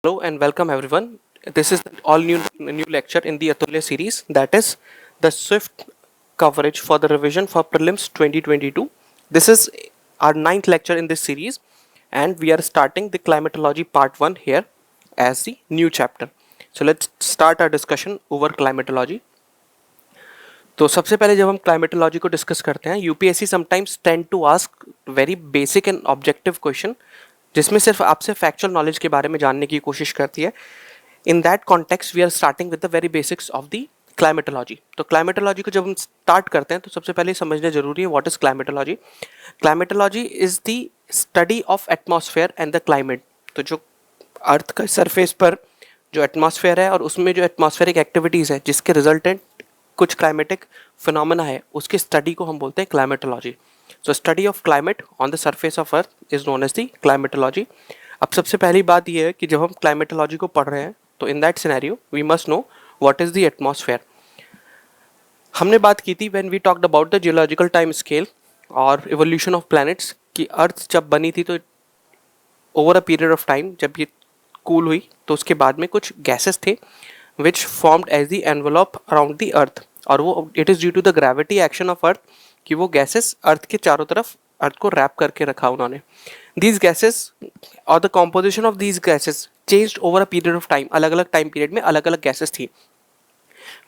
Hello and welcome everyone. This is all new lecture in the Atulya series, that is the Swift coverage for the revision for prelims 2022. This is our ninth lecture in this series and we are starting the climatology part 1 here as the new chapter. So let's start our discussion over climatology. तो सबसे पहले जब हम climatology को discuss करते हैं, UPSC sometimes tend to ask very basic and objective question जिसमें सिर्फ आपसे फैक्चुअल नॉलेज के बारे में जानने की कोशिश करती है. In that context we are starting with the very basics of the climatology. तो क्लाइमेटोलॉजी को जब हम स्टार्ट करते हैं तो सबसे पहले समझना जरूरी है what is climatology. Climatology is the study of atmosphere and the climate. तो जो अर्थ का सरफेस पर जो एटमॉस्फेयर है और उसमें जो एटमॉस्फेरिक एक्टिविटीज़ है जिसके रिजल्टेंट कुछ क्लाइमेटिक फिनोमेना है उसकी स्टडी को हम बोलते हैं climatology. So study of climate on the surface of earth is known as the climatology. अब सबसे पहली बात यह है कि जब हम क्लाइमेटोलॉजी को पढ़ रहे हैं तो in that scenario we must know what is the atmosphere. हमने बात की थी when we talked about the geological time scale और इवोल्यूशन ऑफ प्लैनेट्स कि अर्थ जब बनी थी तो over a period of time जब ये कूल हुई तो उसके बाद में कुछ गैसेस थे which formed as the envelope around the earth. और वो it is due to the gravity action of earth कि वो गैसेस अर्थ के चारों तरफ अर्थ को रैप करके रखा उन्होंने. दीज गैसेस और the composition of these gases changed over a period of time. अलग अलग टाइम पीरियड में अलग अलग गैसेस थी.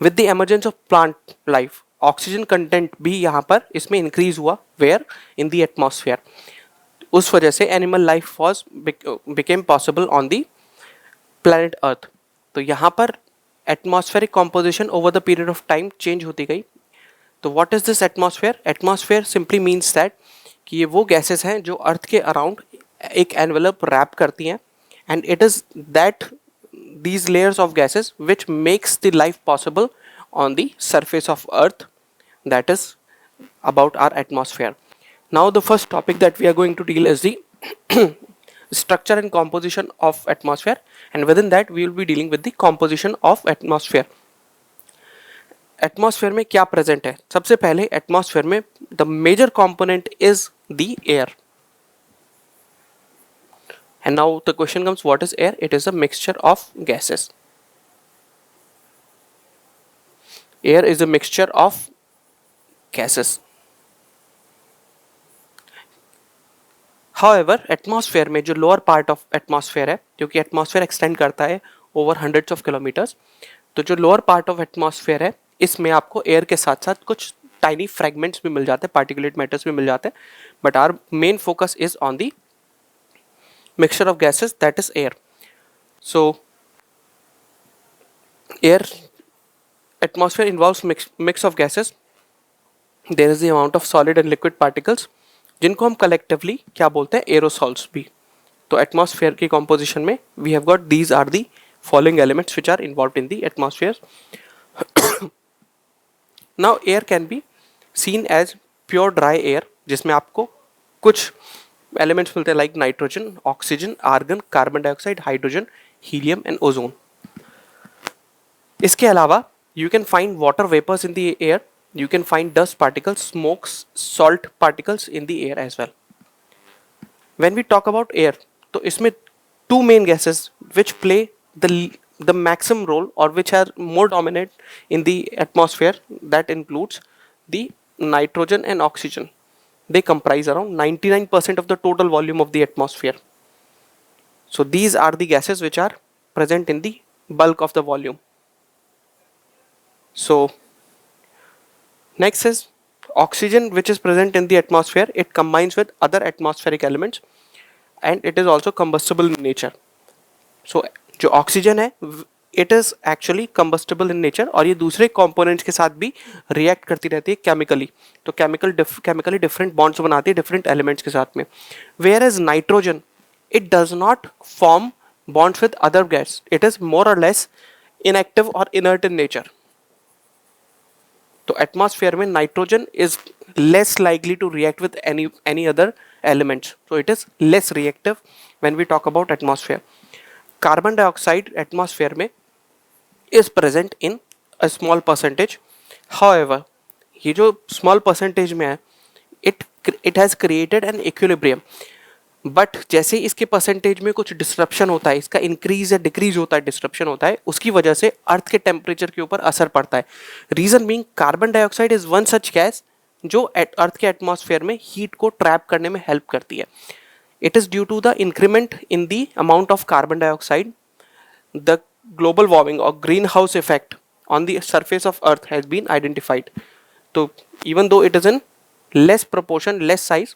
With the emergence of plant life oxygen content भी यहाँ पर इसमें इंक्रीज हुआ वेयर इन द एटमॉस्फेयर. उस वजह से animal life was became possible on the planet earth. तो यहाँ पर atmospheric composition over the period of time change होती गई. तो what is this atmosphere? Atmosphere simply means that कि ये वो गैसेस हैं जो अर्थ के अराउंड एक एनवेलप रैप करती हैं and it is that these layers of gases which makes the life possible on the surface of earth, that is about our atmosphere. Now the first topic that we are going to deal is the structure and composition of atmosphere, and within that we will be dealing with the composition of atmosphere. Atmosphere में क्या present है? सबसे पहले atmosphere में the major component is the air. And now the question comes, what is air? It is a mixture of gases. Air is a mixture of gases. However, atmosphere में जो lower part of atmosphere है, क्योंकि atmosphere extend करता है over hundreds of kilometers, तो जो lower part of atmosphere है इसमें आपको air के साथ साथ कुछ tiny fragments भी मिल जाते हैं, particulate matters भी मिल जाते हैं, but our main focus is on the mixture of gases, that is air. So air atmosphere involves mix of gases. There is the amount of solid and liquid particles जिनको हम collectively क्या बोलते हैं? aerosols भी. तो atmosphere की composition में we have got these are the following elements which are involved in the atmosphere. Now air can be seen as pure dry air जिसमें आपको कुछ एलिमेंट्स मिलते हैं like nitrogen, oxygen, argon, carbon dioxide, hydrogen, helium and ozone. इसके अलावा you can find water vapours in the air, you can find dust particles, smokes, salt particles in the air as well. When we talk about air तो इसमें two main gases which play the maximum role और which are more dominate in the atmosphere, that includes the nitrogen and oxygen. They comprise around 99% of the total volume of the atmosphere. So these are the gases which are present in the bulk of the volume. So next is oxygen, which is present in the atmosphere. It combines with other atmospheric elements and it is also combustible in nature. So जो oxygen है it is actually combustible in nature और ये दूसरे components के साथ भी react करती रहती है केमिकली. तो केमिकली डिफरेंट बॉन्ड्स बनाती है डिफरेंट एलिमेंट्स के साथ में. Whereas nitrogen it does not form bonds with other gas, it is more or less inactive और इनर्ट इन नेचर. तो एटमॉस्फेयर में nitrogen is less likely to react with any other elements, so it is less reactive when we talk about atmosphere. Carbon dioxide atmosphere में is present in a small percentage. However, ये जो small percentage में है it has created an equilibrium. But जैसे इसके percentage में कुछ disruption होता है, इसका इंक्रीज या डिक्रीज होता है, डिस्ट्रप्शन होता है, उसकी वजह से अर्थ के टेम्परेचर के ऊपर असर पड़ता है. Reason being carbon dioxide is one such gas जो अर्थ के एटमॉस्फेयर में हीट को ट्रैप करने में हेल्प करती है. It is due to the increment in the amount of carbon dioxide the global warming or greenhouse effect on the surface of earth has been identified. So even though it is in less proportion, less size,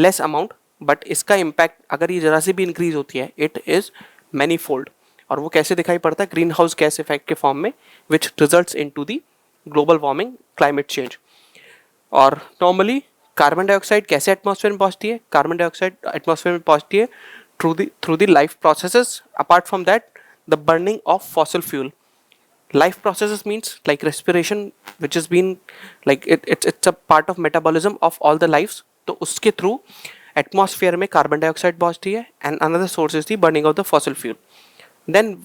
less amount, but इसका impact अगर ये जरा सी भी increase होती है, it is manifold. और वो कैसे दिखाई पड़ता है? ग्रीन हाउस गैस इफेक्ट के फॉर्म में, which results into the global warming, climate change. और नॉर्मली कार्बन डाइऑक्साइड कैसे एटमॉस्फेयर में पहुंचती है? कार्बन डाइऑक्साइड एटमॉस्फेयर में पहुंचती है through the life processes. Apart from that, the burning of fossil fuel. Life processes means like respiration, which has been like it's a part of metabolism of all the lives. तो उसके through atmosphere में carbon dioxide पहुंचती है, and another source is the burning of the fossil fuel. Then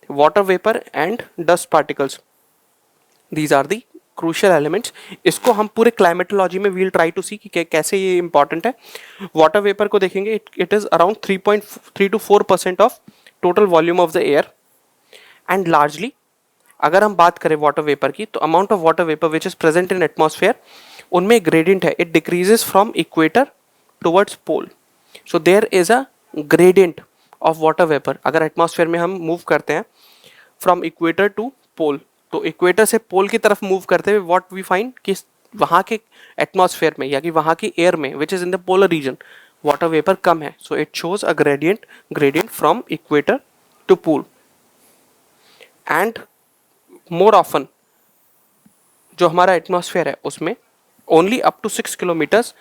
water vapour and dust particles, these are the crucial elements. इसको हम पूरे climatology में we'll try to सी कि कैसे ये इंपॉर्टेंट है. वाटर वेपर को देखेंगे, it is around 3.3 to 4% of total volume of the air. And largely अगर हम बात करें वाटर वेपर की, तो amount of water vapour which is present in atmosphere, उनमें ग्रेडियंट है. It decreases from equator towards pole. So there is a gradient of water vapour. अगर atmosphere में हम मूव करते हैं फ्रॉम इक्वेटर टू पोल, तो इक्वेटर से पोल की तरफ मूव करते हुए व्हाट वी फाइंड कि वहाँ के एटमॉस्फेयर में या कि वहाँ की एयर में which is in the polar region water vapour कम है. So it shows a gradient from equator to pole. And more often जो हमारा एटमॉस्फेयर है उसमें only up to 6 kilometres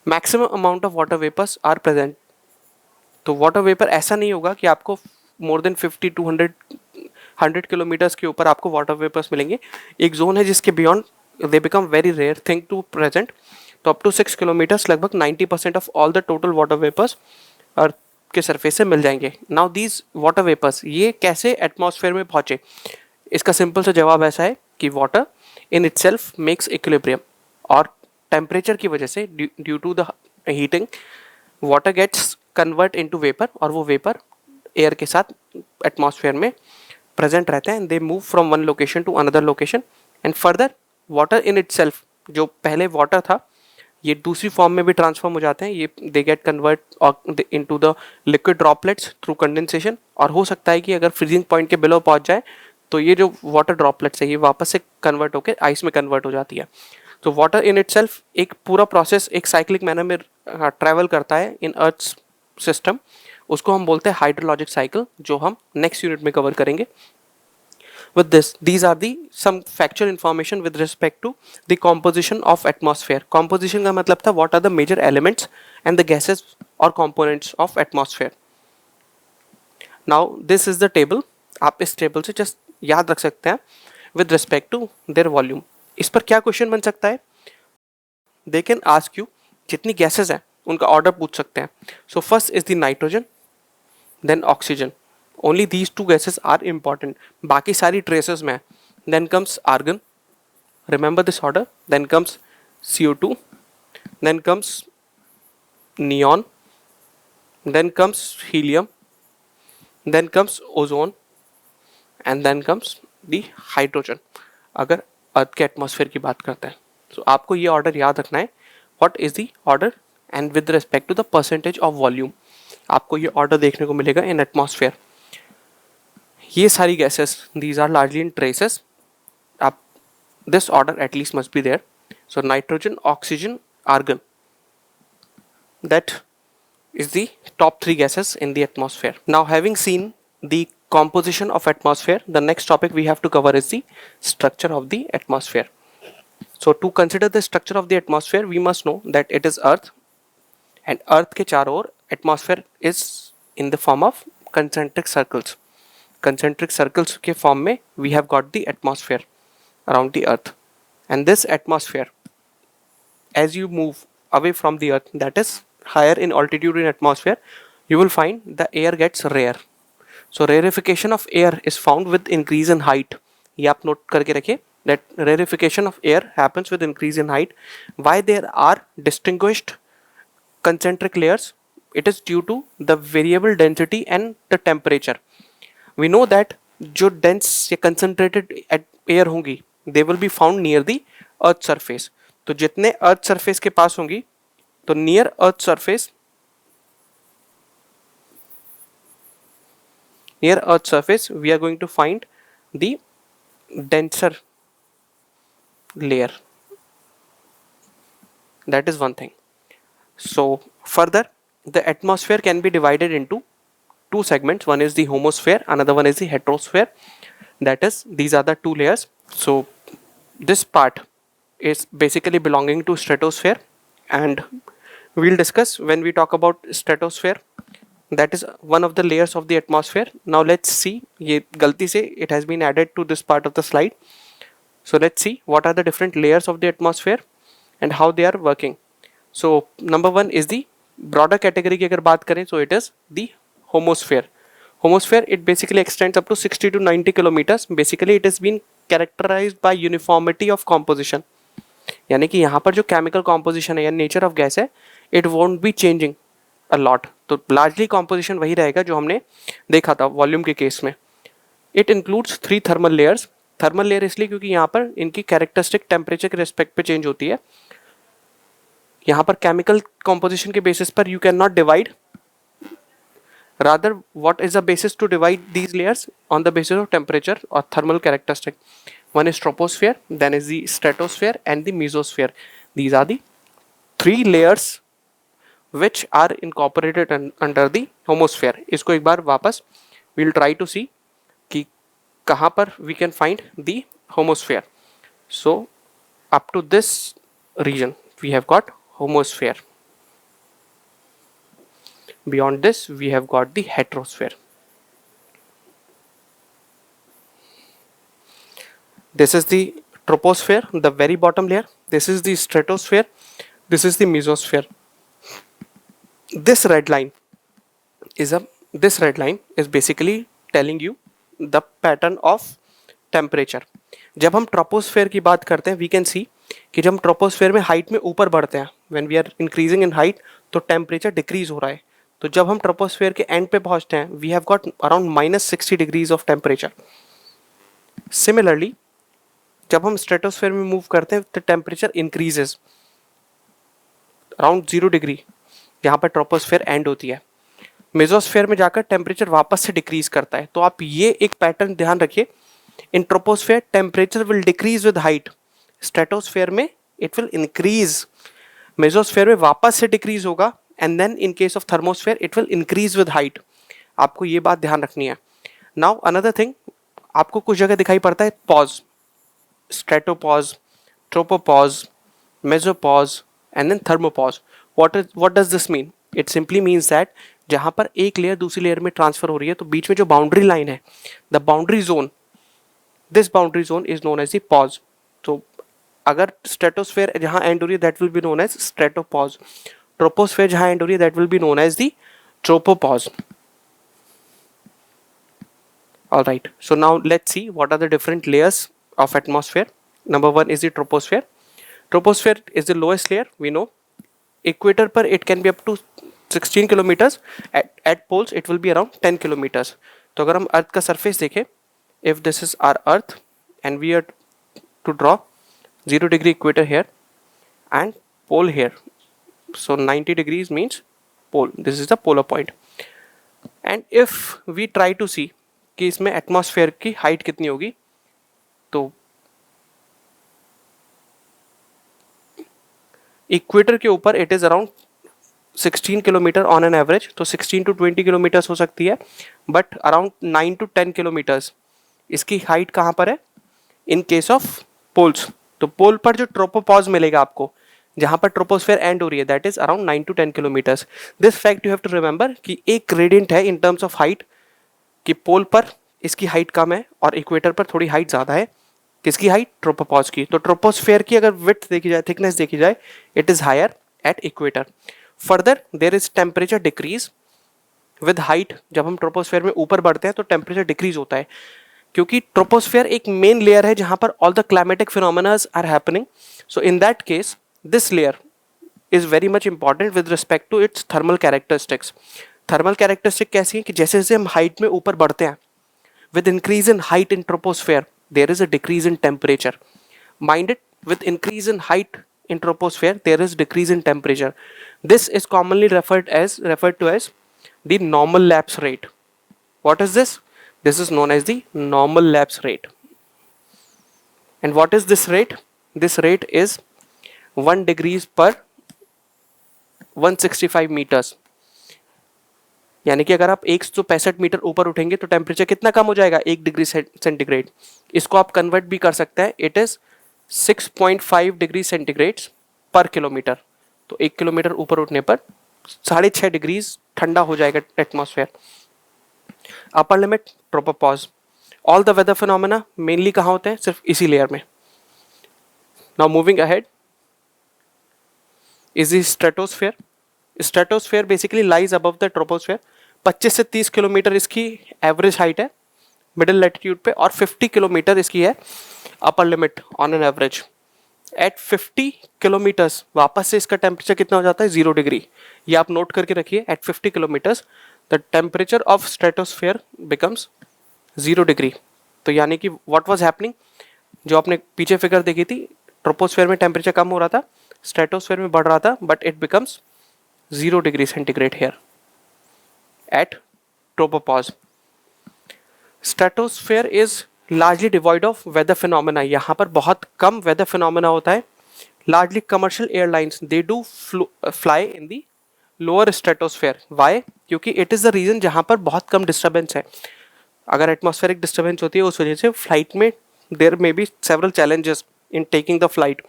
maximum amount of water vapours are present. तो water vapour ऐसा नहीं होगा कि आपको मोर देन 50 to 100 किलोमीटर्स के ऊपर आपको वाटर वेपर्स मिलेंगे. एक जोन है जिसके beyond they become very rare thing to present. तो अप टू 6 किलोमीटर्स लगभग 90% of all the total water vapours earth के सरफेस से मिल जाएंगे. नाउ दीज वाटर वेपर्स ये कैसे एटमॉस्फेयर में पहुंचे? इसका सिंपल सा जवाब ऐसा है कि water in itself makes equilibrium, और टेम्परेचर की वजह से due to the heating water gets convert into vapour, और वो वेपर एयर के साथ एटमॉस्फेयर में प्रेजेंट रहते हैं. They move from one location to another location, and further water in itself जो पहले वाटर था ये दूसरी फॉर्म में भी ट्रांसफॉर्म हो जाते हैं. ये they get convert into the liquid droplets through condensation. और हो सकता है कि अगर फ्रीजिंग पॉइंट के बिलो पहुंच जाए तो ये जो वाटर ड्रॉपलेट्स है ये वापस से कन्वर्ट होकर आइस में कन्वर्ट हो जाती है. तो वाटर इन इटसेल्फ एक पूरा प्रोसेस एक साइक्लिक मैनर में ट्रैवल करता है इन अर्थ सिस्टम. उसको हम बोलते हैं हाइड्रोलॉजिक साइकिल, जो हम नेक्स्ट यूनिट में कवर करेंगे. With this, these are the some factual information with respect to the composition of atmosphere. Composition का मतलब था what are the major elements and the gases or components of atmosphere. Now this is the table. आप इस table से just याद रख सकते हैं with respect to their volume. इस पर क्या क्वेश्चन बन सकता है? They can ask you जितनी गैसेस हैं उनका ऑर्डर पूछ सकते हैं. So first is the nitrogen, then oxygen. Only these two gases are important. बाकी सारी traces में. Then comes argon. Remember this order. Then comes CO2. Then comes neon. Then comes helium. Then comes ozone. And then comes the hydrogen. अगर अर्थ के atmosphere की बात करते हैं, तो आपको ये ऑर्डर याद रखना है. What is the order and with respect to the percentage of volume. आपको ये ऑर्डर देखने को मिलेगा इन एटमॉस्फेयर. ये सारी gases these are largely in traces. आप this order at least must be there. So nitrogen, oxygen, argon, that is the top 3 gases in the atmosphere. Now having seen the composition of atmosphere, the next topic we have to cover is the structure of the atmosphere. So to consider the structure of the atmosphere, we must know that it is earth, and earth के चारों ओर atmosphere is in the form of concentric circles. Concentric circles के form में we have got the atmosphere around the earth, and this atmosphere, as you move away from the earth, that is higher in altitude in atmosphere, you will find the air gets rare. So rarefication of air is found with increase in height. ये आप note करके रखिए that rarefication of air happens with increase in height. Why there are distinguished concentric layers it is due to the variable density and the temperature. We know that जो dense या concentrated air होंगी they will be found near the earth surface. तो जितने earth surface के पास होंगी तो near earth surface we are going to find the denser layer. That is one thing. So further, the atmosphere can be divided into two segments. One is the homosphere, another one is the heterosphere. That is, these are the two layers. So this part is basically belonging to stratosphere, and we'll discuss when we talk about stratosphere. That is one of the layers of the atmosphere. Now let's see, ये गलती से it has been added to this part of the slide. So let's see what are the different layers of the atmosphere and how they are working. So number one is the broader category की अगर बात करें, so it is the homosphere. Homosphere, it basically extends up to 60 to 90 kilometers. Basically it has been characterized by uniformity of composition. यानी कि यहाँ पर जो chemical composition है या nature of gas है, it won't be changing a lot. तो largely composition वही रहेगा जो हमने देखा था वॉल्यूम के केस में. It includes 3 thermal layers. Thermal layer इसलिए क्योंकि यहाँ पर इनकी कैरेक्टरिस्टिक टेम्परेचर के रेस्पेक्ट पे चेंज होती है. यहाँ पर केमिकल कॉम्पोजिशन के बेसिस पर you can not divide, rather what is the basis to divide these layers? On the basis of temperature or thermal characteristic. One is troposphere, then is the stratosphere and the mesosphere. These are the 3 layers which are incorporated under the homosphere. इसको एक बार वापस we'll try to see कि कहाँ पर we can find the homosphere. So up to this region we have got homosphere. Beyond this we have got the heterosphere. This is the troposphere, the very bottom layer. This is the stratosphere. This is the mesosphere. This red line is basically telling you the pattern of temperature. जब हम troposphere की बात करते हैं, we can see कि जब हम troposphere में हाइट में ऊपर बढ़ते हैं, when we are increasing in height, तो टेम्परेचर डिक्रीज हो रहा है. तो जब हम ट्रोपोस्फेयर के एंड पे पहुंचते हैं, we have got around -60 degrees of temperature. Similarly जब हम स्ट्रेटोस्फेयर में मूव करते हैं, तो टेम्परेचर इंक्रीजेज अराउंड 0 डिग्री, यहाँ पर ट्रोपोस्फेयर एंड होती है. मेसोस्फेयर में जाकर टेम्परेचर वापस से डिक्रीज करता है. तो आप ये एक पैटर्न ध्यान रखिए, in troposphere temperature will decrease with height, stratosphere में इट विल इंक्रीज, मेसोस्फेयर में वापस से डिक्रीज होगा, and then in case of thermosphere it will increase with height. आपको ये बात ध्यान रखनी है. नाउ अनदर थिंग, आपको कुछ जगह दिखाई पड़ता है pause, stratopause, tropopause, mesopause and then thermopause. what does this mean? It simply means that जहाँ पर एक लेयर दूसरी लेयर में ट्रांसफर हो रही है, तो बीच में जो बाउंड्री लाइन है, the boundary zone, this boundary zone is known as the pause. तो अगर स्ट्रेटोस्फेयर जहाँ एंड हो रही है, that will be known as stratopause. Troposphere जहाँ एंड हो रही है, that will be known as the tropopause. Alright, so now let's see what are the different layers of atmosphere. Number one is the troposphere. Troposphere is the lowest layer, we know. Equator पर it can be up to 16 kilometers. At poles it will be around 10 kilometers. तो अगर हम अर्थ का surface देखें, if this is our earth and we are to draw 0 degree equator here and pole here, so 90 degrees means pole, this is the polar point. And if we try to see कि इसमें atmosphere की height कितनी होगी, तो equator के ऊपर it is around 16 kilometre on an average, तो 16 to 20 kilometres हो सकती है, बट अराउंड 9 to 10 किलोमीटर्स इसकी हाइट कहाँ पर है इन केस ऑफ पोल्स. तो पोल पर जो ट्रोपोपॉज मिलेगा आपको, जहाँ पर ट्रोपोस्फेयर एंड हो रही है, that is around 9 to 10 kilometres. This fact you have to remember कि एक ग्रेडियंट है इन टर्म्स ऑफ हाइट, कि पोल पर इसकी हाइट कम है और इक्वेटर पर थोड़ी हाइट ज़्यादा है. किसकी हाइट? ट्रोपोपॉज की. तो ट्रोपोस्फेयर की अगर विड्थ देखी जाए, थिकनेस देखी जाए, it is higher at equator. Further there is temperature decrease with height. जब हम ट्रोपोस्फेयर में ऊपर बढ़ते हैं तो टेम्परेचर डिक्रीज होता है, क्योंकि ट्रोपोस्फेयर एक मेन लेयर है जहाँ पर all the climatic phenomenas are happening. So in that case this layer is very much important with respect to its thermal characteristics. Thermal characteristic कैसी है कि जैसे जैसे हम हाइट में ऊपर बढ़ते हैं, with increase in height in troposphere, there is a decrease in temperature. Mind it, with increase in height in troposphere, there is decrease in temperature. This is commonly referred to as the normal lapse rate. What is this? This is known as the normal lapse rate. And what is this rate? This rate is 1 degrees per 165 meters. यानी कि अगर आप 165 metre ऊपर उठेंगे तो temperature कितना कम हो जाएगा, 1 डिग्री सेंटीग्रेड. इसको आप कन्वर्ट भी कर सकते हैं. इट इज 6.5 डिग्री सेंटीग्रेड पर किलोमीटर. तो 1 किलोमीटर ऊपर उठने पर 6.5 डिग्रीज ठंडा हो जाएगा atmosphere. Upper limit tropopause. All the weather phenomena mainly कहाँ होते हैं, सिर्फ इसी लेयर में. Now moving ahead is the stratosphere. Stratosphere basically lies above the troposphere. 25 से 30 किलोमीटर इसकी एवरेज हाइट है मिडिल लैटिट्यूड पे, और 50 किलोमीटर इसकी है upper limit on an average. At 50 kilometres वापस से इसका टेम्परेचर कितना हो जाता है, 0 डिग्री. ये आप नोट करके रखिए. At 50 kilometres the temperature of stratosphere becomes 0 degree. तो यानी कि व्हाट वाज हैपनिंग, जो आपने पीछे फिगर देखी थी, ट्रोपोस्फेयर में टेम्परेचर कम हो रहा था, स्ट्रेटोस्फेयर में बढ़ रहा था, but it becomes 0 degree centigrade here at tropopause. Stratosphere is largely devoid of weather phenomena. यहाँ पर बहुत कम weather phenomena होता है. Largely commercial airlines they do fly in the lower stratosphere. Why? क्योंकि it is the region जहाँ पर बहुत कम disturbance है. अगर atmospheric disturbance होती है उस वजह से flight में there may be several challenges in taking the flight.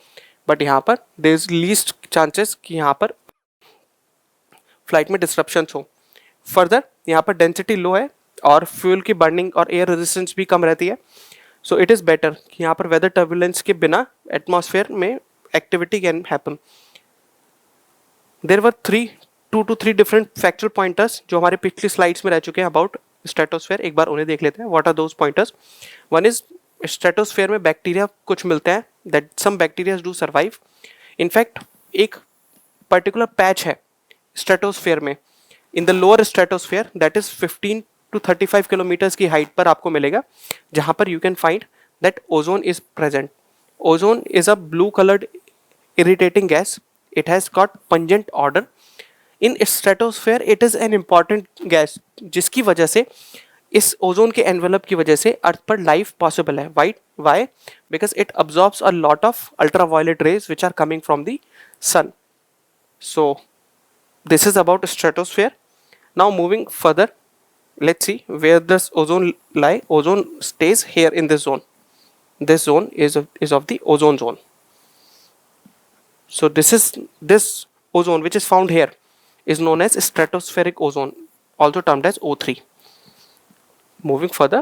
But यहाँ पर there is least chances कि यहाँ पर फ्लाइट में डिस्ट्रप्शन हो. फर्दर यहाँ पर डेंसिटी लो है और फ्यूल की बर्निंग और एयर रेजिस्टेंस भी कम रहती है. सो इट इज़ बेटर कि यहाँ पर वेदर टर्बुलेंस के बिना एटमॉस्फेयर में activity can happen. There were 2 to 3 different factual pointers जो हमारे पिछली स्लाइड्स में रह चुके हैं अबाउट स्ट्रेटोस्फेयर. एक बार उन्हें देख लेते हैं. What are those pointers? One is stratosphere में बैक्टीरिया कुछ मिलते हैं, that some bacteria do survive. In fact एक पर्टिकुलर पैच है स्ट्रेटोस्फेयर में, in the lower stratosphere, that is 15 to 35 kilometres की हाइट पर आपको मिलेगा, जहां पर you can find that ozone is present. Ozone is a blue coloured irritating gas. It has got pungent odour. In stratosphere it is an important gas, जिसकी वजह से, इस ओजोन के एनवेलप की वजह से अर्थ पर लाइफ पॉसिबल है. Why? Because it absorbs a lot of ultraviolet rays which are coming from the sun. So this is about stratosphere. Now moving further, let's see where does ozone lie. Ozone stays here in this zone. This zone is of the ozone zone. So this ozone which is found here is known as stratospheric ozone, also termed as O3. Moving further,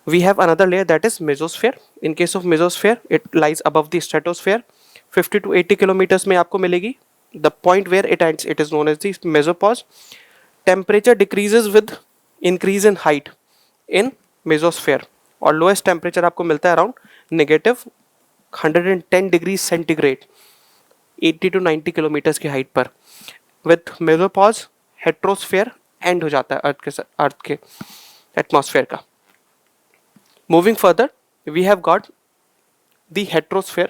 we have another layer, that is mesosphere. In case of mesosphere, it lies above the stratosphere. 50 to 80 kilometers में आपको मिलेगी. The point where it ends, it is known as the mesopause. Temperature decreases with increase in height in mesosphere, और lowest temperature आपको मिलता है around -110 degree centigrade 80 to 90 kilometres की height पर. With mesopause, हेट्रोस्फेयर and हो जाता है अर्थ के एटमॉस्फेयर का. Moving further, we have got the heterosphere.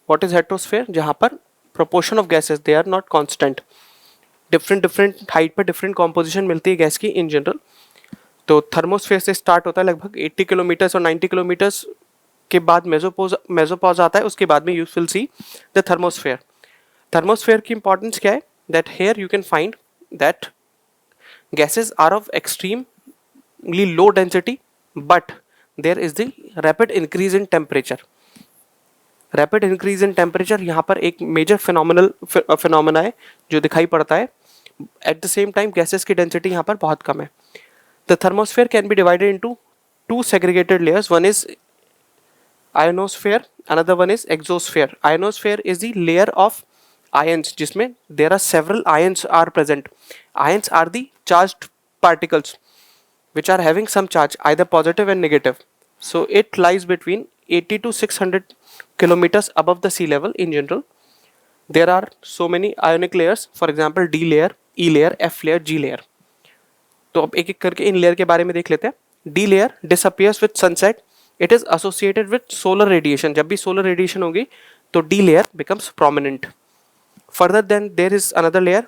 What is heterosphere? जहाँ पर proportion of gases they are not constant. different height पर different composition मिलती है गैस की in general. तो थर्मोस्फेयर से स्टार्ट होता है लगभग 80 किलोमीटर्स और 90 किलोमीटर्स के बाद मेसोपॉज आता है. उसके बाद में you will see the thermosphere. Thermosphere की इंपॉर्टेंस क्या है? That here you can find that gases are of extremely low density, but there is the rapid increase in temperature. Rapid increase in temperature यहाँ पर एक major phenomena है जो दिखाई पड़ता है. At the same time gases की density यहाँ पर बहुत कम है. The thermosphere can be divided into 2 segregated layers. One is ionosphere, another one is exosphere. Ionosphere is the layer of ions जिसमें there are several ions are present. Ions are the charged particles which are having some charge, either positive and negative. So it lies between 80 to 600 kilometers above the sea level in general. there are so many ionic layers, for example D layer, E layer, F layer, G layer. तो अब एक एक करके in layer के बारे में देख लेते हैं. D layer disappears with sunset. It is associated with solar radiation. जब भी सोलर रेडिएशन होगी तो D layer becomes prominent. Further then there is another layer.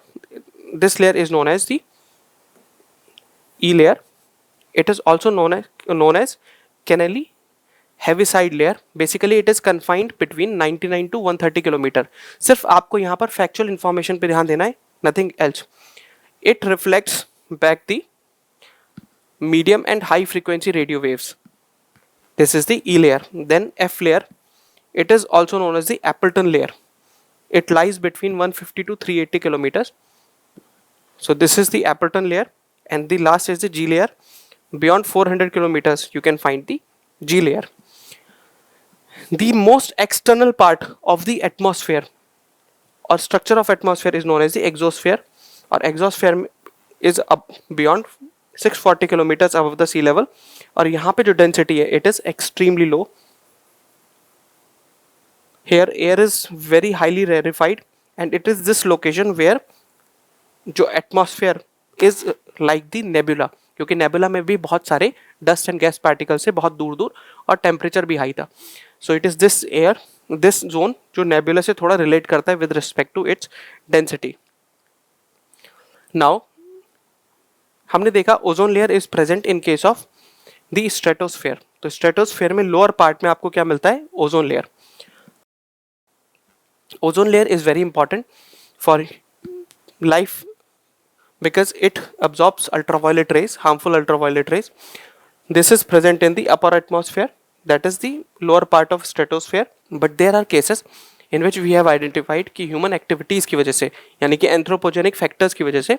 This layer is known as the E layer. It is also known as Kennelly heaviside layer. Basically it is confined between 99 to 130 kilometre. सिर्फ आपको यहाँ पर factual information पे ध्यान देना है, nothing else. It reflects back the medium and high frequency radio waves. This is the E layer. Then F layer. It is also known as the Appleton layer. It lies between 150 to 380 kilometers. So this is the Appleton layer, and the last is the G layer. Beyond 400 kilometers you can find the G layer. The most external part of the atmosphere or structure of atmosphere is known as the exosphere, or exosphere is up beyond 640 kilometers above the sea level. और यहाँ पे जो density है it is extremely low. Here air is very highly rarefied, and it is this location where जो atmosphere is like the nebula, क्योंकि nebula में भी बहुत सारे डस्ट एंड गैस पार्टिकल्स से बहुत दूर दूर और टेम्परेचर भी हाई था. So it is this air, this zone जो नेबुला से थोड़ा रिलेट करता है with respect to its density. Now हमने देखा ozone layer is present in case of the stratosphere. तो स्ट्रेटोस्फेयर में लोअर पार्ट में आपको क्या मिलता है? Ozone layer. Ozone layer is very important for life because it absorbs ultraviolet rays, harmful ultraviolet rays. This is present in the upper atmosphere, that is the lower part of stratosphere. But there are cases in which we have identified कि human activities की वजह से, यानी कि anthropogenic factors की वजह से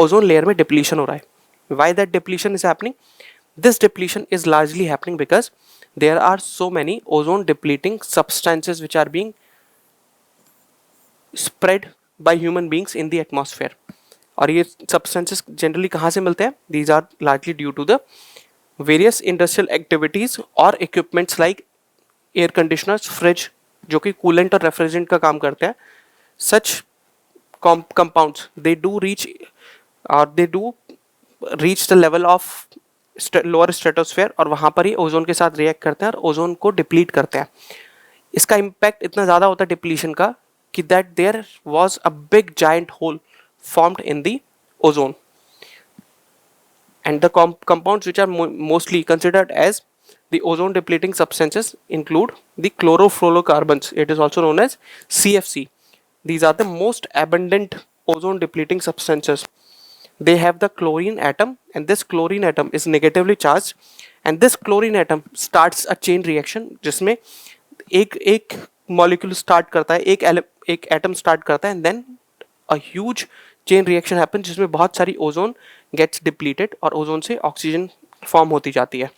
ozone layer में डिप्लीशन हो रहा है. Why that depletion is happening? This depletion is largely happening because there are so many ozone depleting substances which are being spread by human beings in the atmosphere. और ये substances generally कहाँ से मिलते हैं? These are largely due to the various industrial activities और equipments like air conditioners, fridge जो कि coolant और रेफ्रिजरेंट का काम करते हैं. Such compounds they do reach the level of lower stratosphere, और वहाँ पर ही ओजोन के साथ रिएक्ट करते हैं और ओजोन को डिप्लीट करते हैं. इसका इम्पैक्ट इतना ज़्यादा होता है डिप्लीशन का कि that there was a big giant hole formed in the ozone, and the compounds which are mostly considered as the ozone depleting substances include the chlorofluorocarbons. It is also known as CFC. These are the most abundant ozone depleting substances. They have the chlorine atom, and this chlorine atom is negatively charged, and this chlorine atom starts a chain reaction जिसमें एक molecule start करता है, एक atom start करता है, and then a huge chain reaction happens जिसमें बहुत सारी ओजोन gets depleted और ओजोन से ऑक्सीजन फॉर्म होती जाती है.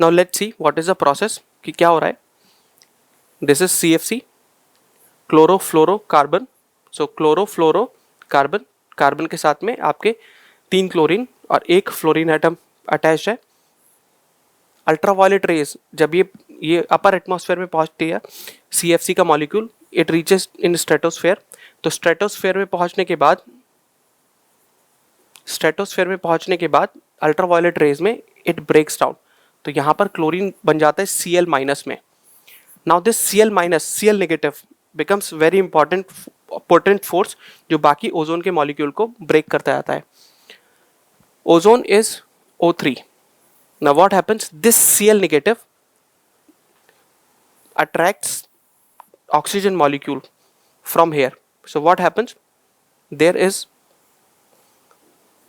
Now let's see what is the process कि क्या हो रहा है. This is CFC, chlorofluorocarbon. So chlorofluorocarbon, carbon के साथ में आपके 3 क्लोरीन और 1 फ्लोरीन एटम अटैच्ड है. अल्ट्रावायलेट रेज जब ये अपर एटमॉस्फेयर में पहुंचती है, CFC का molecule it reaches in stratosphere. तो स्ट्रेटोस्फेयर में पहुंचने के बाद अल्ट्रावायलेट रेज में इट ब्रेक्स डाउन. तो यहाँ पर क्लोरीन बन जाता है Cl माइनस में. Now this Cl minus, Cl negative becomes very important potent force जो बाकी ओजोन के मॉलिक्यूल को ब्रेक करता जाता है. Ozone is O3. Now what happens? This Cl negative attracts oxygen molecule from here. So what happens? There is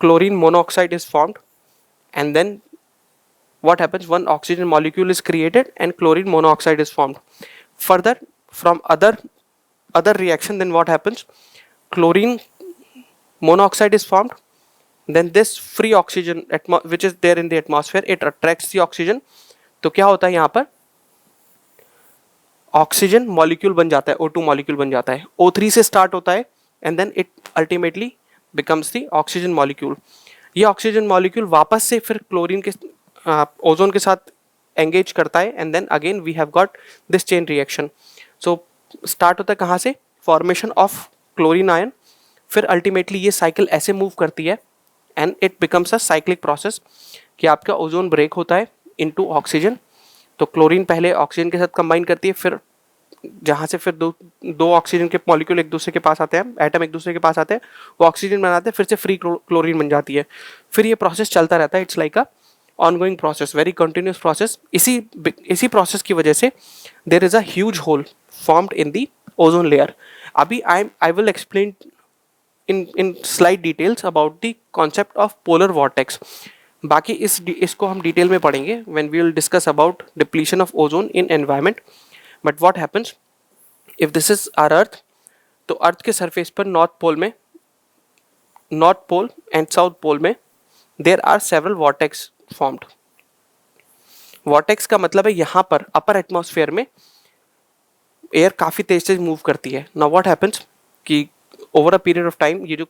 chlorine monoxide is formed, and then what happens? One oxygen molecule is created and chlorine monoxide is formed. Further, from other reaction, then what happens? Chlorine monoxide is formed. Then this free oxygen which is there in the atmosphere, it attracts the oxygen. तो क्या होता है यहाँ पर? Oxygen molecule बन जाता है, O2 molecule बन जाता है. O3 से स्टार्ट होता है and then it ultimately becomes the oxygen molecule. ये ऑक्सीजन मॉलिक्यूल वापस से फिर क्लोरीन के ओजोन के साथ एंगेज करता है, and then again we have got this chain reaction. So start होता है कहाँ से, फॉर्मेशन ऑफ क्लोरीन आयन, फिर अल्टीमेटली ये साइकिल ऐसे मूव करती है and it becomes a cyclic process कि आपका ओजोन ब्रेक होता है इनटू ऑक्सीजन। तो क्लोरीन पहले ऑक्सीजन के साथ कंबाइन करती है, फिर जहाँ से फिर दो दो ऑक्सीजन के मॉलिक्यूल एक दूसरे के पास आते हैं, एटम एक दूसरे के पास आते हैं, वो ऑक्सीजन बनाते हैं, फिर से फ्री क्लोरीन बन जाती है। फिर ये प्रोसेस चलता रहता है, it's like a ongoing process, very continuous process. इसी प्रोसेस की वजह से there is a huge hole formed in the ozone layer. अभी I will explain in slight details about the concept of polar vortex. बाकी इसको हम detail में पढ़ेंगे when we will discuss about depletion of ozone in environment. But what happens if this is our earth? तो अर्थ के surface पर north pole and south pole में there are several vortex formed. Vortex का मतलब है यहाँ पर अपर एटमॉस्फेयर में एयर काफ़ी तेज से मूव करती है। नाउ व्हाट हैपेंस कि over a period of time ये जो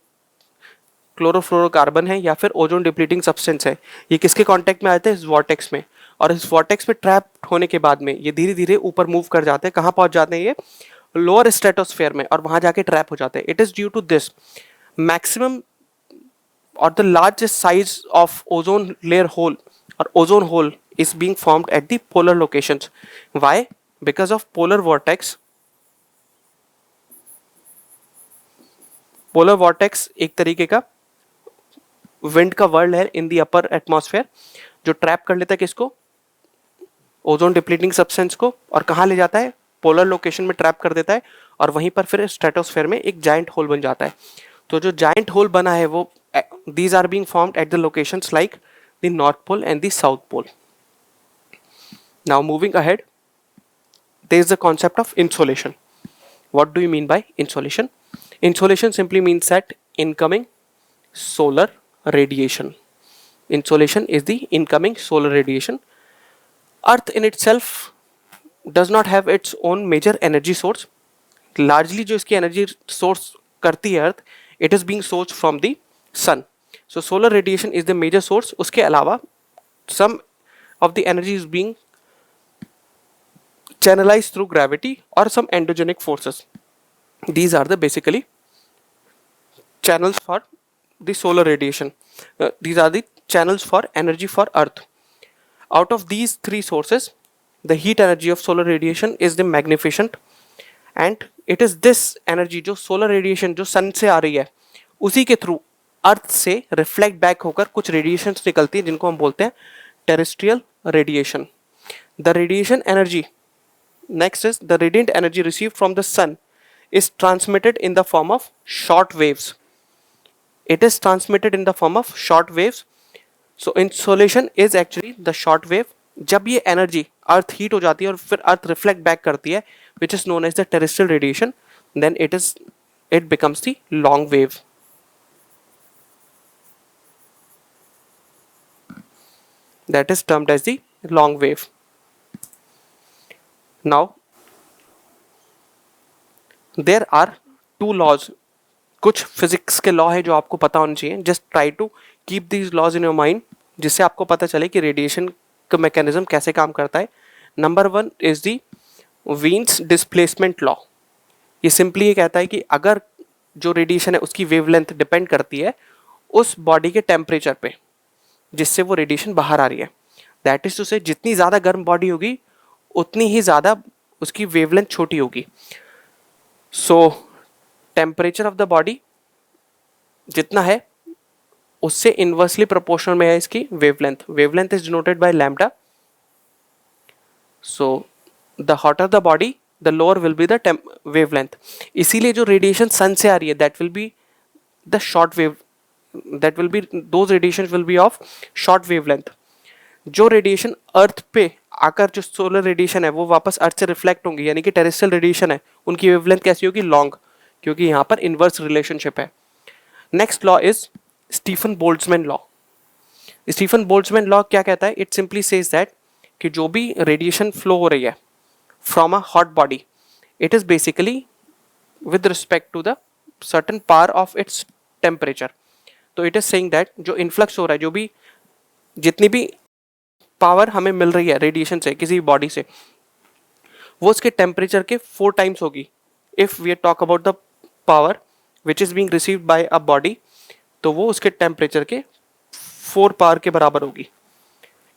क्लोरोफ्लोरोकार्बन है या फिर ओजोन डिप्लीटिंग सब्सटेंस है, ये किसके कांटेक्ट में आते हैं, इस वॉर्टेक्स में। और इस वॉर्टेक्स में ट्रैप होने के बाद में ये धीरे धीरे ऊपर मूव कर जाते हैं। कहाँ पहुंच जाते हैं, ये लोअर स्ट्रेटोस्फेयर में, और वहां जाके ट्रैप हो जाते हैं। It is due to this maximum or the largest size of ozone layer hole or ozone hole is being formed at the polar locations. Why? Because of polar vortex. Polar vortex एक तरीके का wind का world है इन दी upper atmosphere, जो trap कर लेता है किसको, ओजोन डिप्लीटिंग सब्सटेंस को, और कहाँ ले जाता है, पोलर लोकेशन में ट्रैप कर देता है, और वहीं पर फिर स्ट्रेटोस्फेयर में एक जाइंट होल बन जाता है। तो जो जाइंट होल बना है वो these are being formed at the locations like the North Pole and the South Pole. Now moving ahead, there is the concept of insolation. What do you mean by insolation? Insolation simply means that incoming solar radiation. Insolation is the incoming solar radiation. Earth in itself does not have its own major energy source. Largely जो इसकी energy source करती है Earth, it is being sourced from the sun. So solar radiation is the major source. उसके अलावा some of the energy is being channelized through gravity or some endogenic forces. These are the basically channels for the solar radiation. These are the channels for energy for Earth. Out of these three sources, the heat energy of solar radiation is the magnificent, and it is this energy जो solar radiation जो sun से आ रही है, उसी के through earth से reflect back होकर कुछ रेडिएशंस निकलती हैं जिनको हम बोलते हैं terrestrial radiation. The radiation energy next is the radiant energy received from the sun is transmitted in the form of short waves. It is transmitted in the form of short waves. So insolation is actually the short wave. जब ये energy अर्थ heat हो जाती है और फिर अर्थ reflect back करती है, which is known as the terrestrial radiation, then it becomes the long wave. That is termed as the long wave. Now there are two laws. कुछ फिजिक्स के लॉ है जो आपको पता होने चाहिए। Just try to keep these laws in your mind, जिससे आपको पता चले कि रेडिएशन का मैकेनिज्म कैसे काम करता है। Number one is the Wien's displacement law. ये सिंपली ये कहता है कि अगर जो रेडिएशन है उसकी वेवलेंथ डिपेंड करती है उस बॉडी के टेम्परेचर पे जिससे वो रेडिएशन बाहर आ रही है। दैट इज टू से जितनी ज़्यादा गर्म बॉडी होगी उतनी ही ज़्यादा उसकी वेवलेंथ छोटी होगी। सो टेम्परेचर ऑफ द बॉडी जितना है उससे इनवर्सली प्रोपोर्शनल में है इसकी wavelength. Wavelength is denoted by lambda. So the hotter the body the lower will be the wavelength. इसीलिए जो रेडिएशन सन से आ रही है that will be the short wave, that will be those radiations will be of short wavelength. जो radiation अर्थ पे आकर जो सोलर रेडिएशन है वो वापस अर्थ से रिफ्लेक्ट होंगी, यानी कि टेरेस्ट्रियल रेडिएशन है, उनकी वेवलेंथ कैसी होगी, लॉन्ग, क्योंकि यहाँ पर इनवर्स रिलेशनशिप है। Next law is Stefan Boltzmann law. Stefan Boltzmann law क्या कहता है, इट सिंपली सेज दैट कि जो भी रेडिएशन फ्लो हो रही है from a hot body, it is basically with respect to the certain power of its temperature. तो इट इज सेइंग दैट जो इन्फ्लक्स हो रहा है, जो भी जितनी भी पावर हमें मिल रही है रेडिएशन से किसी बॉडी से, वो उसके टेम्परेचर के 4 टाइम्स होगी। If we talk about the power which is being received by a body, तो वो उसके टेम्परेचर के 4 पावर के बराबर होगी।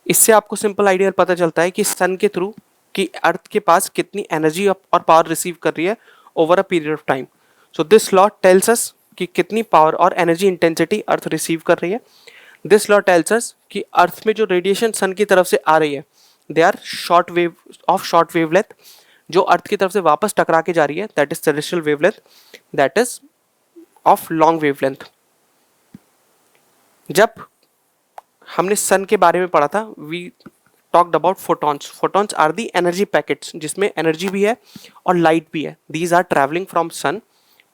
इससे आपको सिंपल आइडिया पता चलता है कि सन के थ्रू कि अर्थ के पास कितनी एनर्जी और पावर रिसीव कर रही है over a period of time. So this law tells us कि कितनी पावर और एनर्जी इंटेंसिटी अर्थ रिसीव कर रही है। दिस लॉ टेल्स अस कि अर्थ में जो रेडिएशन सन की तरफ से आ रही है, they are short wavelength. जो अर्थ की तरफ से वापस टकरा के जा रही है, that is terrestrial wavelength, that is of long wavelength. जब हमने सन के बारे में पढ़ा था, we talked about photons. Photons are the energy packets जिसमें एनर्जी भी है और लाइट भी है। These are travelling from sun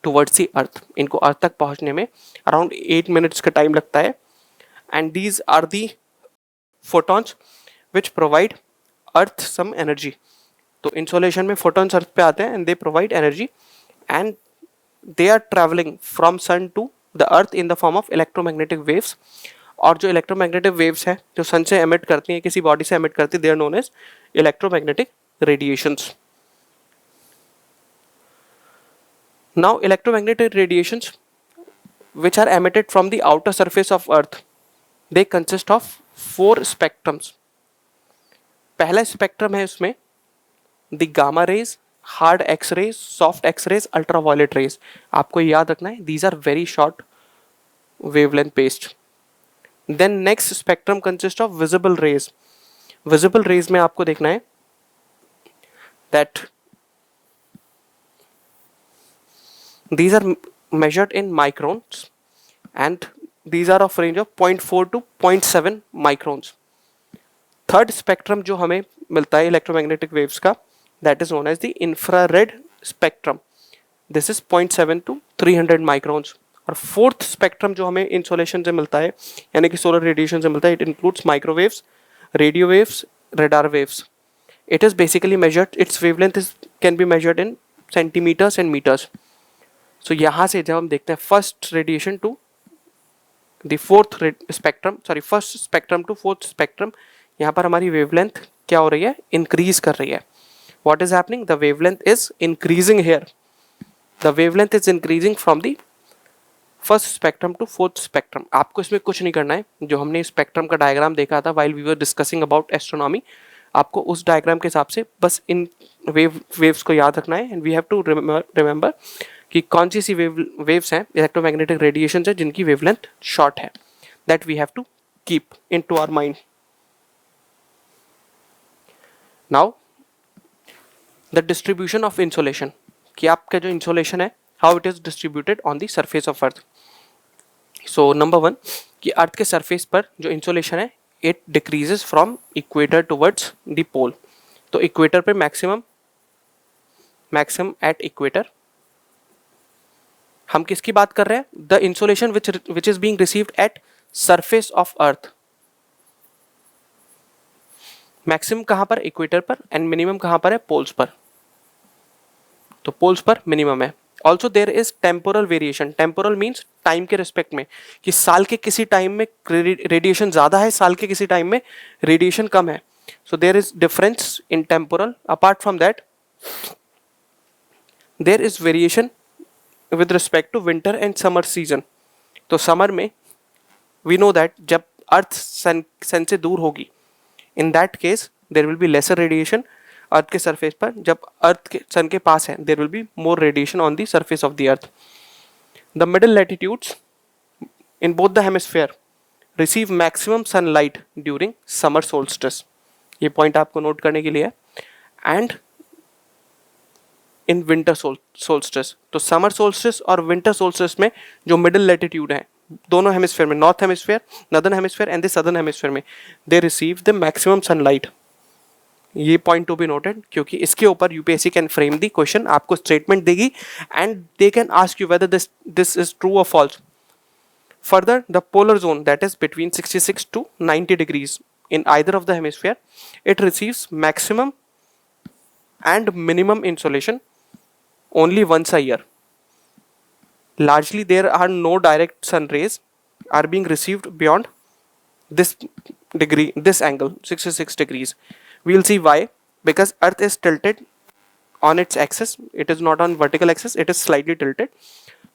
towards the earth. इनको अर्थ तक पहुंचने में अराउंड 8 मिनट्स का टाइम लगता है। And these are the photons which provide earth some energy. तो इंसोलेशन में फोटॉन्स अर्थ पे आते हैं and they provide energy, and they are travelling from sun to the earth in the form of electromagnetic waves. और जो electromagnetic waves हैं जो सन से एमिट करती हैं, किसी बॉडी से एमिट करती है, they are known as electromagnetic radiations. Now electromagnetic radiations which are emitted from the outer surface of earth, they consist of 4 spectrums. पहला स्पेक्ट्रम है उसमें the gamma rays, hard X rays, soft X rays, ultraviolet rays. आपको याद रखना है these are very short wavelength based. Then next spectrum consist of visible rays. Visible rays में आपको देखना है that these are measured in microns and these are of range of 0.4 to 0.7 microns. Third spectrum जो हमें मिलता है electromagnetic waves का, that is known as the infrared spectrum. This is 0.7 to 300 microns. और फोर्थ स्पेक्ट्रम जो हमें insolation से मिलता है यानी कि सोलर रेडिएशन से मिलता है, it includes microwaves, radio waves, radar waves. It is basically measured, its wavelength is can be measured in centimetres and metres. So यहाँ से जब हम देखते हैं first radiation to the fourth spectrum, sorry first spectrum to fourth spectrum, यहाँ पर हमारी wavelength क्या हो रही है, इंक्रीज कर रही है। What is happening, the wavelength is increasing here, the wavelength is increasing from the first spectrum to fourth spectrum. आपको इसमें कुछ नहीं करना है, जो हमने स्पेक्ट्रम का डायग्राम देखा था while we were discussing about astronomy, आपको उस डायग्राम के हिसाब से बस इन वेव्स को याद रखना है। And we have to remember कि कौन सी वेव्स हैं इलेक्ट्रोमैग्नेटिक रेडिएशन है जिनकी वेवलेंथ शॉर्ट है, that we have to keep in to our mind. Now the distribution of insolation, कि आपका जो इंसोलेशन है how it is distributed on the surface of earth. So number 1 कि earth के surface पर जो इंसोलेशन है it decreases from equator towards the pole. तो इक्वेटर पे मैक्सिमम एट इक्वेटर। हम किसकी बात कर रहे हैं, the insolation which is being received at surface of earth. Maximum कहां पर, इक्वेटर पर, एंड मिनिमम कहां पर है, पोल्स पर। तो पोल्स पर मिनिमम है। Also there is temporal variation. Temporal means time के रिस्पेक्ट में, कि साल के किसी टाइम में रेडिएशन ज्यादा है, साल के किसी टाइम में रेडिएशन कम है। So there is difference in temporal. Apart from that there is variation with respect to winter and summer season. तो समर में वी नो दैट जब अर्थ सन से दूर होगी, in that case there will be lesser radiation earth के surface पर। जब अर्थ के सन के पास है there will be more radiation on the surface of the earth. The middle latitudes in both the hemisphere receive maximum sunlight during summer solstice. ये point आपको note करने के लिए है। एंड इन विंटर सोल्स्टिस, तो समर सोल्स्टिस और winter solstice में जो मिडिल लैटिट्यूड है दोनों हेमिस्फेयर में, north hemisphere, northern hemisphere and the southern hemisphere में, they receive the maximum sunlight. ये पॉइंट टू बी नोटेड, क्योंकि इसके ऊपर UPSC can frame the question, आपको स्टेटमेंट देगी and they can ask you whether this is true और false. Further the polar zone that is between 66 to 90 degrees in either of the hemisphere, it receives maximum and minimum insolation only once a year. Largely there are no direct sun rays are being received beyond this degree, this angle 66 degrees. We'll see why, because earth is tilted on its axis, it is not on vertical axis, it is slightly tilted.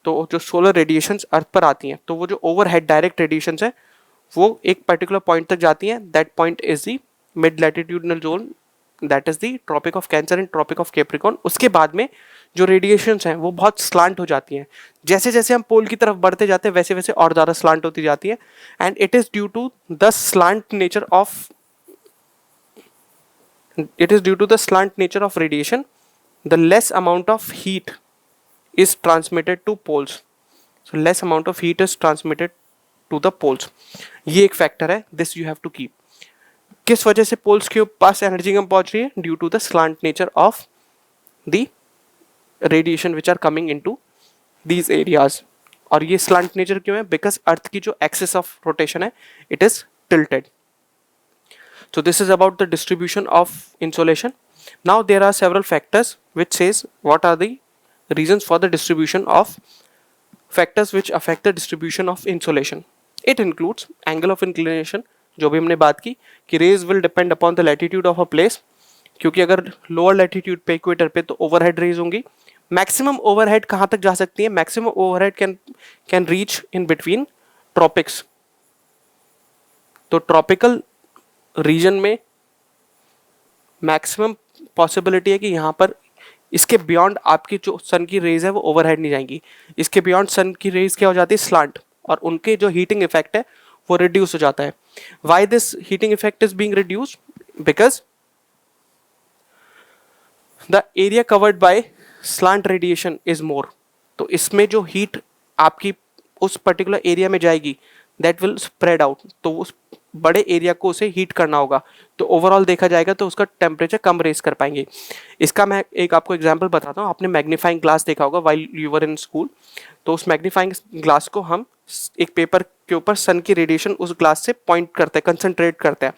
तो जो solar radiations अर्थ पर आती हैं, तो वो जो overhead direct radiations है वो एक पर्टिकुलर पॉइंट तक जाती हैं. That point is the mid latitudinal zone, that is the tropic of cancer and tropic of capricorn. उसके बाद में जो रेडिएशंस हैं वो बहुत स्लांट हो जाती हैं. जैसे जैसे हम पोल की तरफ बढ़ते जाते हैं वैसे वैसे और ज़्यादा स्लांट होती जाती है. And it is due to the slant nature of radiation, the less amount of heat is transmitted to poles. So less amount of heat is transmitted to the poles. ये एक फैक्टर है, this you have to keep. किस वजह से poles के पास energy कम पहुंच रही है? Due to the slant nature of the radiation which are coming into these areas. और ये स्लांट नेचर क्यों है? बिकॉज अर्थ की जो एक्सिस ऑफ रोटेशन है it is tilted. So this is about the distribution of insolation. Now there are several factors which says what are the reasons for the distribution of factors which affect the distribution of insolation. It includes angle of inclination, जो भी हमने बात की कि rays will depend upon the latitude of a place. क्योंकि अगर lower latitude पे equator पे तो overhead rays होंगी. मैक्सिमम ओवरहेड कहाँ तक जा सकती है? Maximum overhead can reach in between tropics. तो ट्रॉपिकल रीजन में मैक्सिमम पॉसिबिलिटी है कि यहाँ पर इसके बियॉन्ड आपकी जो सन की रेज है वो ओवरहेड नहीं जाएंगी. इसके बियॉन्ड सन की रेज क्या हो जाती है? स्लांट. और उनके जो हीटिंग इफेक्ट है वो रिड्यूस हो जाता है. Why this heating effect is being reduced? Because the area covered by slant radiation is more. तो इसमें जो हीट आपकी उस पर्टिकुलर एरिया में जाएगी दैट विल स्प्रेड आउट. तो उस बड़े एरिया को उसे हीट करना होगा, तो ओवरऑल देखा जाएगा तो उसका टेम्परेचर कम रेस कर पाएंगे. इसका मैं एक आपको एग्जांपल बताता हूँ. आपने मैग्नीफाइंग ग्लास देखा होगा while you were in school. तो उस मैग्नीफाइंग ग्लास को हम एक पेपर के ऊपर सन की रेडिएशन उस ग्लास से पॉइंट करते हैं, कंसनट्रेट करते हैं.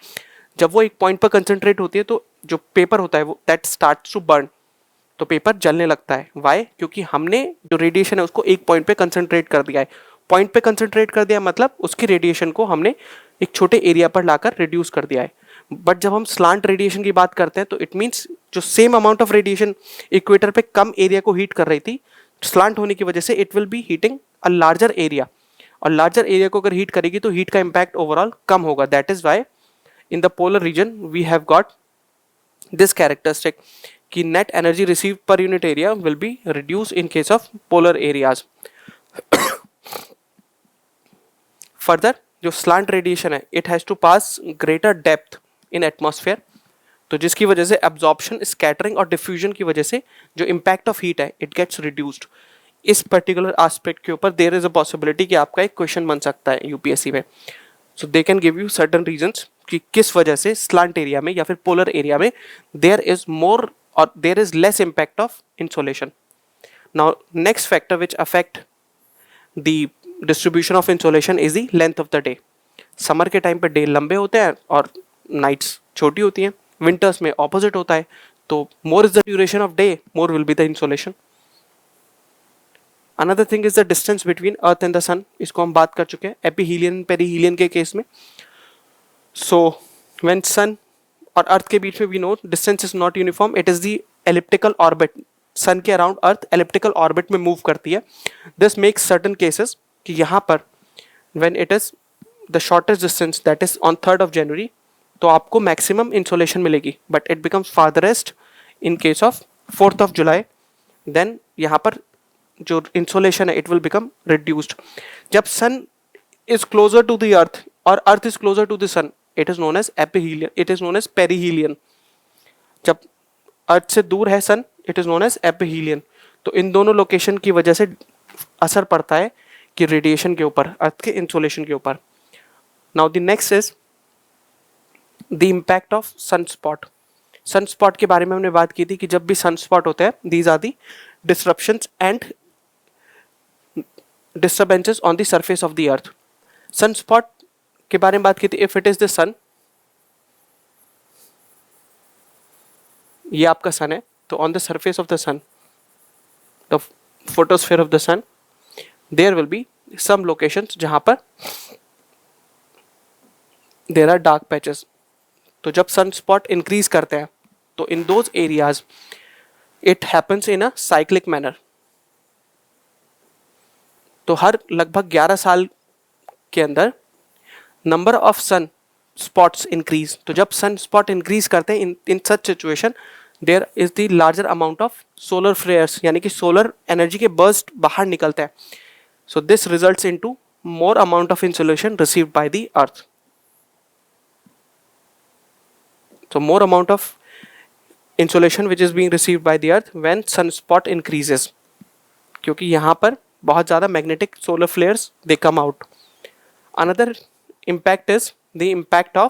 जब वो एक पॉइंट पर कंसनट्रेट होती है तो जो पेपर होता है वो दैट स्टार्ट्स टू बर्न. तो पेपर जलने लगता है. वाई? क्योंकि हमने जो रेडिएशन है उसको एक पॉइंट पे कंसनट्रेट कर दिया है. पॉइंट पे कंसनट्रेट कर दिया मतलब उसकी रेडिएशन को हमने एक छोटे एरिया पर लाकर रिड्यूस कर दिया है. बट जब हम स्लांट रेडिएशन की बात करते हैं तो इट मीन्स जो same amount of radiation equator पे कम एरिया को हीट कर रही थी, स्लांट होने की वजह से it will be heating a larger area. और लार्जर एरिया को अगर हीट करेगी तो हीट का इम्पैक्ट ओवरऑल कम होगा. That is why in the polar region we have got this characteristic कि net energy receive per unit area will be reduce in case of polar areas. Further जो slant radiation है it has to pass greater depth in atmosphere. तो जिसकी वजह से absorption, scattering और diffusion की वजह से जो इम्पैक्ट ऑफ हीट है इट गेट्स रिड्यूस्ड. इस पर्टिकुलर एस्पेक्ट के ऊपर देयर इज अ पॉसिबिलिटी कि आपका एक क्वेश्चन बन सकता है यूपीएससी में. So they can give you certain reasons कि किस वजह से स्लांट एरिया में या फिर पोलर एरिया में देयर इज मोर और there is less impact of insolation. Now next factor which affect the distribution of insolation is the length of the day. Summer के टाइम पे डे लंबे होते हैं और नाइट्स छोटी होती हैं. विंटर्स में ऑपोजिट होता है. तो more is the duration of day, more will be the insolation. Another thing is the distance between earth and the sun. इसको हम बात कर चुके हैं एपीहीलियन पेरीहीलियन के केस में. सो व्हेन सन और अर्थ के बीच में we know distance is not uniform, it is the elliptical orbit. Sun के अराउंड अर्थ एलिप्टिकल ऑर्बिट में मूव करती है. दिस मेक्स सर्टन केसेस कि यहाँ पर when it is the shortest distance that is on 3rd of January तो आपको maximum insolation मिलेगी. But it becomes farthest in case of 4th of July. Then यहाँ पर जो इंसोलेशन है इट विल बिकम रिड्यूस्ड. जब sun is closer to the earth और earth is closer to the sun it is known as aphelion, it is known as perihelion. जब earth से दूर है sun it is known as aphelion. तो इन दोनों location की वजह से असर पड़ता है कि रेडिएशन के ऊपर, अर्थ के इंसोलेशन के ऊपर. Now the next is the impact of sunspot. Sunspot के बारे में हमने बात की थी कि जब भी सनस्पॉट होता है these are the disruptions and disturbances on the surface of the earth. Sunspot के बारे में बात की थी. If it is the sun, ये आपका सन है तो on the surface of the sun, the photosphere of the sun, there will be some locations जहाँ पर there are dark patches. तो जब sunspot increase करते हैं तो in those areas it happens in a cyclic manner. तो हर लगभग 11 साल के अंदर number of sun spots increase. तो जब सन स्पॉट इंक्रीज करते हैं in such situation there is the larger amount of solar flares, यानी कि सोलर एनर्जी के बर्स्ट बाहर निकलते हैं। So this results into more amount of insolation received by the earth. So more amount of insolation which is being received by the earth when sunspot increases, क्योंकि यहाँ पर बहुत ज़्यादा magnetic solar flares they come out. Another impact is the effect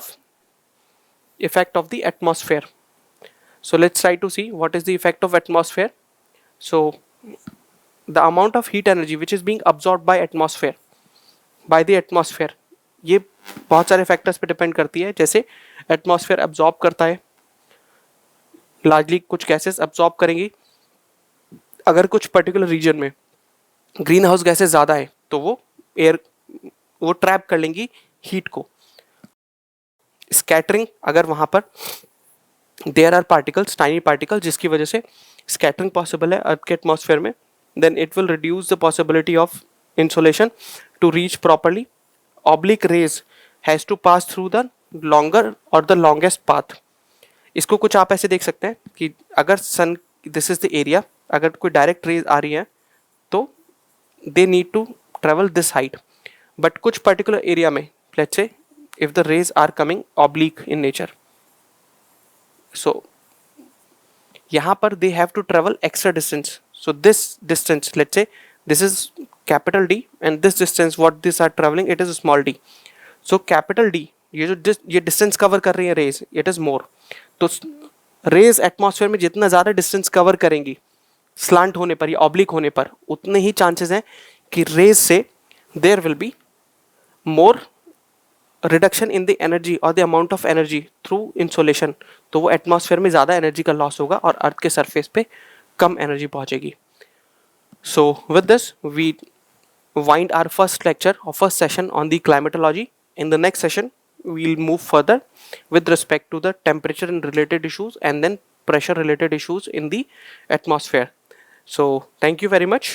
of the atmosphere. So let's try to see what is the effect of atmosphere. So the amount of heat energy which is being absorbed by the atmosphere, ये बहुत सारे factors पे depend करती है। जैसे atmosphere absorb करता है, largely कुछ गैसेस एब्जॉर्ब करेंगी। अगर कुछ पर्टिकुलर रीजन में ग्रीन हाउस गैसेस ज़्यादा है तो वो ट्रैप कर लेंगी हीट को। स्कैटरिंग, अगर वहाँ पर there are particles, tiny particle, जिसकी वजह से स्कैटरिंग पॉसिबल है अर्थ के एटमॉस्फेयर में, then it will reduce the possibility of insolation to reach properly. Oblique rays has to pass through the longer or the longest path. इसको कुछ आप ऐसे देख सकते हैं कि अगर sun, this is the area, अगर कोई डायरेक्ट रेज आ रही है तो they need to travel this height, but कुछ पर्टिकुलर एरिया में let's say if the rays are coming oblique in nature, so यहाँ पर they have to travel extra distance. So this distance, let's say this is capital D and this distance what these are traveling it is small d. So capital D, ये जो ये distance cover कर रही है raise, it is मोर. तो raise atmosphere में जितना ज़्यादा डिस्टेंस कवर करेंगी स्लांट होने पर या ऑब्लिक होने पर, उतने ही चांसेस हैं कि रेज से there will be more reduction in the energy और the amount of energy through insolation. तो वो एटमॉस्फेयर में ज़्यादा एनर्जी का लॉस होगा और अर्थ के सरफेस पे कम एनर्जी पहुँचेगी. So with this, we wind our first lecture or first session on the climatology. In the next session, we'll move further with respect to the temperature and related issues and then pressure related issues in the atmosphere. So thank you very much.